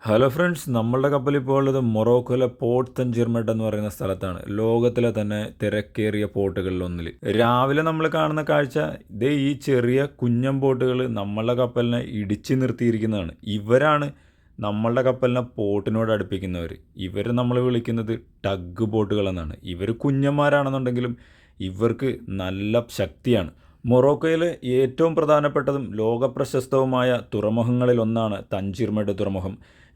Hello friends, നമ്മളുടെ കപ്പൽ ഇപ്പോൾ ഉള്ളത് മൊറോക്കോയിലെ പോർട്ട് തഞ്ചീർമെട്ട് എന്ന് പറയുന്ന സ്ഥലത്താണ്. ലോകത്തിലെ തന്നെ തിരക്കേറിയ പോർട്ടുകളിലൊന്നിൽ. രാവിലെ നമ്മൾ കാണുന്ന കാഴ്ച ഇതേ ഈ ചെറിയ കുഞ്ഞൻ ബോട്ടുകൾ നമ്മളുടെ കപ്പലിനെ ഇടിച്ചു നിർത്തിയിരിക്കുന്നതാണ്. ഇവരാണ് നമ്മളുടെ കപ്പലിനെ പോർട്ടിനോട് അടുപ്പിക്കുന്നവർ. ഇവർ നമ്മൾ വിളിക്കുന്നത് ടഗ് ബോട്ടുകളെന്നാണ്. ഇവർ കുഞ്ഞന്മാരാണെന്നുണ്ടെങ്കിലും ഇവർക്ക് നല്ല ശക്തിയാണ്. മൊറോക്കോയിലെ ഏറ്റവും പ്രധാനപ്പെട്ടതും ലോകപ്രശസ്തവുമായ തുറമുഖങ്ങളിലൊന്നാണ് തഞ്ചീർമെട്ട് തുറമുഖം.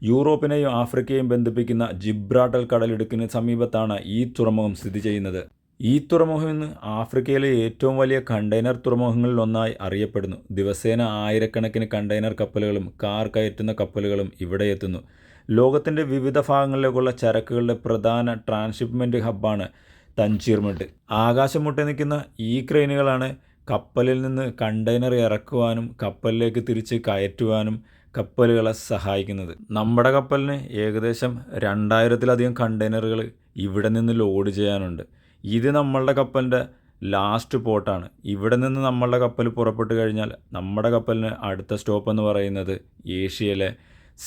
യൂറോപ്പിനെയും ആഫ്രിക്കയെയും ബന്ധിപ്പിക്കുന്ന ജിബ്രാൾട്ടർ കടലിടുക്കിന് സമീപത്താണ് ഈ തുറമുഖം സ്ഥിതി ചെയ്യുന്നത്. ഈ തുറമുഖം ഇന്ന് ആഫ്രിക്കയിലെ ഏറ്റവും വലിയ കണ്ടെയ്നർ തുറമുഖങ്ങളിലൊന്നായി അറിയപ്പെടുന്നു. ദിവസേന ആയിരക്കണക്കിന് കണ്ടെയ്നർ കപ്പലുകളും കാർ കയറ്റുന്ന കപ്പലുകളും ഇവിടെ എത്തുന്നു. ലോകത്തിൻ്റെ വിവിധ ഭാഗങ്ങളിലേക്കുള്ള ചരക്കുകളുടെ പ്രധാന ട്രാൻസ്ഷിപ്മെൻറ്റ് ഹബ്ബാണ് തഞ്ചീർമെട്ട്. ആകാശം മുട്ടി നിൽക്കുന്ന ഈ ക്രെയിനുകളാണ് കപ്പലിൽ നിന്ന് കണ്ടെയ്നർ ഇറക്കുവാനും കപ്പലിലേക്ക് തിരിച്ച് കയറ്റുവാനും കപ്പലുകളെ സഹായിക്കുന്നത്. നമ്മുടെ കപ്പലിന് ഏകദേശം 2000-ലധികം കണ്ടെയ്നറുകൾ ഇവിടെ നിന്ന് ലോഡ് ചെയ്യാനുണ്ട്. ഇത് നമ്മളുടെ കപ്പലിൻ്റെ ലാസ്റ്റ് പോർട്ടാണ്. ഇവിടെ നിന്ന് നമ്മളുടെ കപ്പൽ പുറപ്പെട്ടു കഴിഞ്ഞാൽ നമ്മുടെ കപ്പലിന് അടുത്ത സ്റ്റോപ്പ് എന്ന് പറയുന്നത് ഏഷ്യയിലെ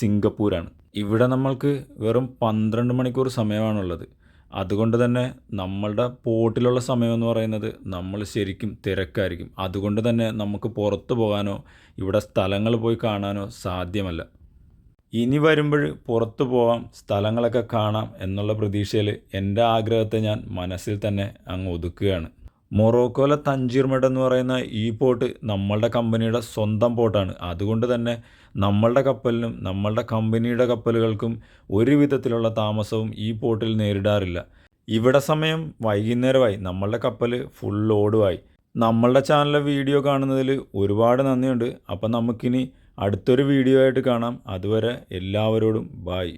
സിംഗപ്പൂരാണ്. ഇവിടെ നമ്മൾക്ക് വെറും 12 മണിക്കൂർ സമയമാണുള്ളത്. അതുകൊണ്ട് തന്നെ നമ്മളുടെ പോർട്ടിലുള്ള സമയമെന്ന് പറയുന്നത് നമ്മൾ ശരിക്കും തിരക്കായിരിക്കും. അതുകൊണ്ട് തന്നെ നമുക്ക് പുറത്തു പോകാനോ ഇവിടെ സ്ഥലങ്ങൾ പോയി കാണാനോ സാധ്യമല്ല. ഇനി വരുമ്പോൾ പുറത്തു പോകാം, സ്ഥലങ്ങളൊക്കെ കാണാം എന്നുള്ള പ്രതീക്ഷയിൽ എൻ്റെ ആഗ്രഹത്തെ ഞാൻ മനസ്സിൽ തന്നെ അങ്ങ് ഒതുക്കുകയാണ്. മൊറോക്കോയിലെ തഞ്ചീർമെട്ട് എന്ന് പറയുന്ന ഈ പോർട്ട് നമ്മളുടെ കമ്പനിയുടെ സ്വന്തം പോർട്ടാണ്. അതുകൊണ്ട് തന്നെ നമ്മളുടെ കപ്പലിനും നമ്മളുടെ കമ്പനിയുടെ കപ്പലുകൾക്കും ഒരു വിധത്തിലുള്ള താമസവും ഈ പോർട്ടിൽ നേരിടാറില്ല. ഇവിടെ സമയം വൈകുന്നേരമായി, നമ്മളുടെ കപ്പൽ ഫുൾ ലോഡുമായി. നമ്മളുടെ ചാനലിലെ വീഡിയോ കാണുന്നതിൽ ഒരുപാട് നന്ദിയുണ്ട്. അപ്പം നമുക്കിനി അടുത്തൊരു വീഡിയോ ആയിട്ട് കാണാം. അതുവരെ എല്ലാവരോടും ബായ്.